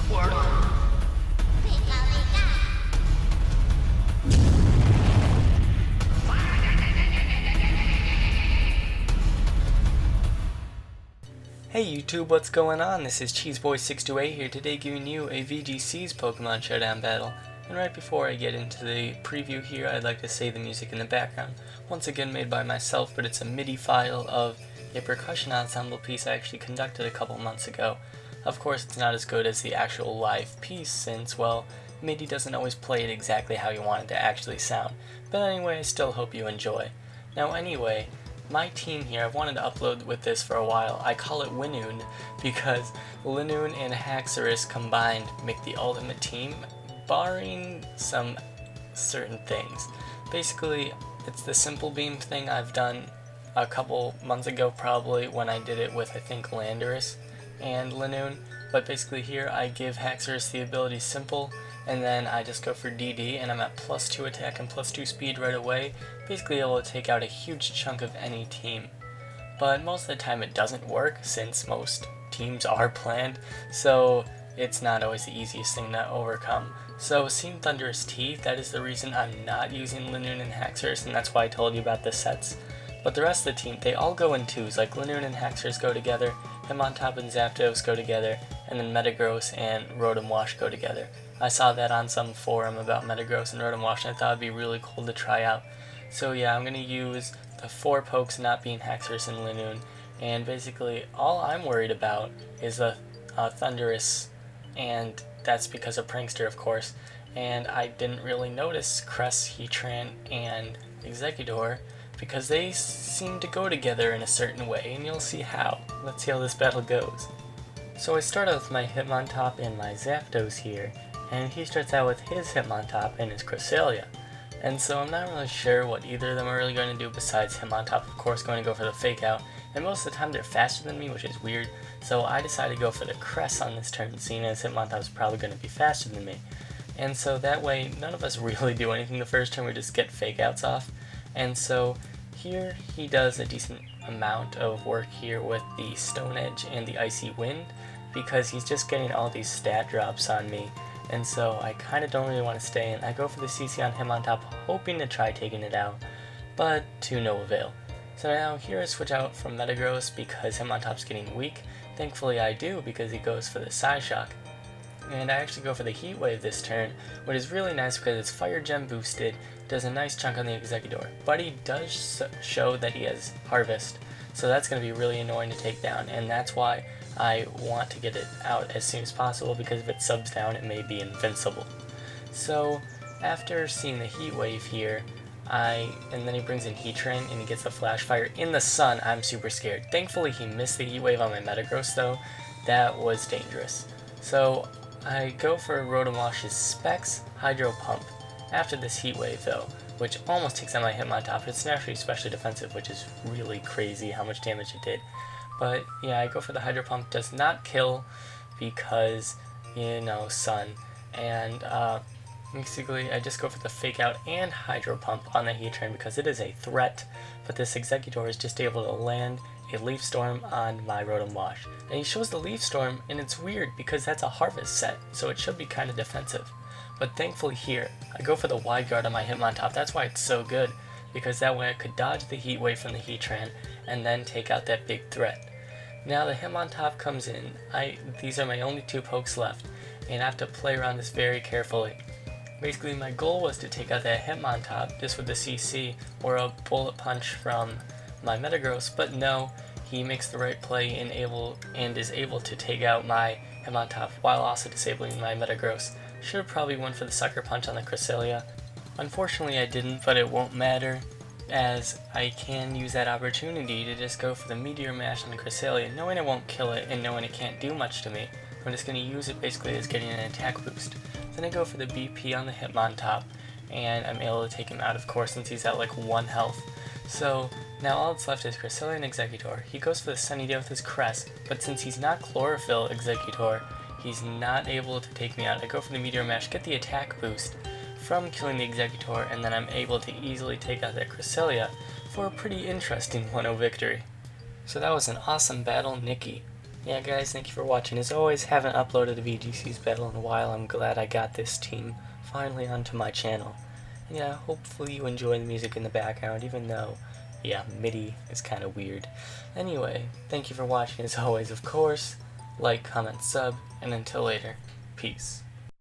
Hey YouTube, what's going on? This is Cheeseboy628 here today giving you a VGC's Pokemon Showdown battle. And right before I get into the preview here, I'd like to say the music in the background. Once again made by myself, but it's a MIDI file of a percussion ensemble piece I actually conducted a couple months ago. Of course, it's not as good as the actual live piece since, well, MIDI doesn't always play it exactly how you want it to actually sound. But anyway, I still hope you enjoy. Now anyway, my team here, I've wanted to upload with this for a while. I call it Winoon because Linoon and Haxorus combined make the ultimate team, barring some certain things. Basically, it's the Simple Beam thing I've done a couple months ago probably when I did it with, I think, Landorus and Linoon. But basically here I give Haxorus the ability Simple, and then I just go for DD, and I'm at +2 attack and +2 speed right away, basically able to take out a huge chunk of any team. But most of the time it doesn't work, since most teams are planned, so it's not always the easiest thing to overcome. So Seam Thunderous Teeth, that is the reason I'm not using Linoon and Haxorus, and that's why I told you about the sets. But the rest of the team, they all go in twos, like Linoon and Haxorus go together, Hitmontop and Zapdos go together, and then Metagross and Rotom Wash go together. I saw that on some forum about Metagross and Rotom Wash, and I thought it'd be really cool to try out. So yeah, I'm going to use the 4 pokes not being Haxorus and Linoon, and basically all I'm worried about is the Thunderous, and that's because of Prankster, of course, and I didn't really notice Cress, Heatran, and Exeggutor, because they seem to go together in a certain way, and you'll see how. Let's see how this battle goes. So I start out with my Hitmontop and my Zapdos here, and he starts out with his Hitmontop and his Cresselia. And so I'm not really sure what either of them are really going to do besides Hitmontop, of course, going to go for the Fake Out, and most of the time they're faster than me, which is weird, so I decided to go for the Cress on this turn, seeing as Hitmontop's probably going to be faster than me. And so that way, none of us really do anything the first turn, we just get Fake Outs off. And so here he does a decent amount of work here with the Stone Edge and the Icy Wind, because he's just getting all these stat drops on me, and so I kind of don't really want to stay in. I go for the CC on Hitmontop, hoping to try taking it out, but to no avail. So now here I switch out from Metagross because Hitmontop's getting weak. Thankfully I do, because he goes for the Psyshock. And I actually go for the Heat Wave this turn, which is really nice because it's Fire Gem boosted, does a nice chunk on the Exeggutor, but he does show that he has Harvest, so that's going to be really annoying to take down, and that's why I want to get it out as soon as possible, because if it subs down it may be invincible. So after seeing the Heat Wave here, and then he brings in Heatran and he gets the Flash Fire in the sun, I'm super scared. Thankfully he missed the Heat Wave on my Metagross though, that was dangerous. So I go for Rotom Wash's Specs, Hydro Pump after this Heat Wave though, which almost takes out my Hitmontop. It's naturally especially defensive, which is really crazy how much damage it did. But yeah, I go for the Hydro Pump, does not kill because, you know, sun. And basically I just go for the Fake Out and Hydro Pump on the Heatran because it is a threat, but this Exeggutor is just able to land a Leaf Storm on my Rotom Wash. And he shows the Leaf Storm, and it's weird because that's a Harvest set, so it should be kind of defensive. But thankfully here, I go for the Wide Guard on my Hitmontop. That's why it's so good, because that way I could dodge the Heat Wave from the Heatran and then take out that big threat. Now the Hitmontop comes in. These are my only 2 pokes left, and I have to play around this very carefully. Basically my goal was to take out that Hitmontop just with the CC or a Bullet Punch from my Metagross, but no, he makes the right play and is able to take out my Hitmontop while also disabling my Metagross. Should have probably went for the Sucker Punch on the Cresselia. Unfortunately I didn't, but it won't matter, as I can use that opportunity to just go for the Meteor Mash on the Cresselia, knowing I won't kill it and knowing it can't do much to me. I'm just going to use it basically as getting an attack boost. Then I go for the BP on the Hitmontop, and I'm able to take him out, of course, since he's at like 1 health. So now all that's left is Cresselia and Exeggutor. He goes for the Sunny Day with his Crest, but since he's not Chlorophyll Exeggutor, he's not able to take me out. I go for the Meteor Mash, get the attack boost from killing the Exeggutor, and then I'm able to easily take out that Cresselia for a pretty interesting 1-0 victory. So that was an awesome battle, Nikie. Yeah, guys, thank you for watching. As always, haven't uploaded a VGC's battle in a while. I'm glad I got this team finally onto my channel. And yeah, hopefully you enjoy the music in the background, even though, yeah, MIDI is kind of weird. Anyway, thank you for watching as always, of course. Like, comment, sub, and until later, peace.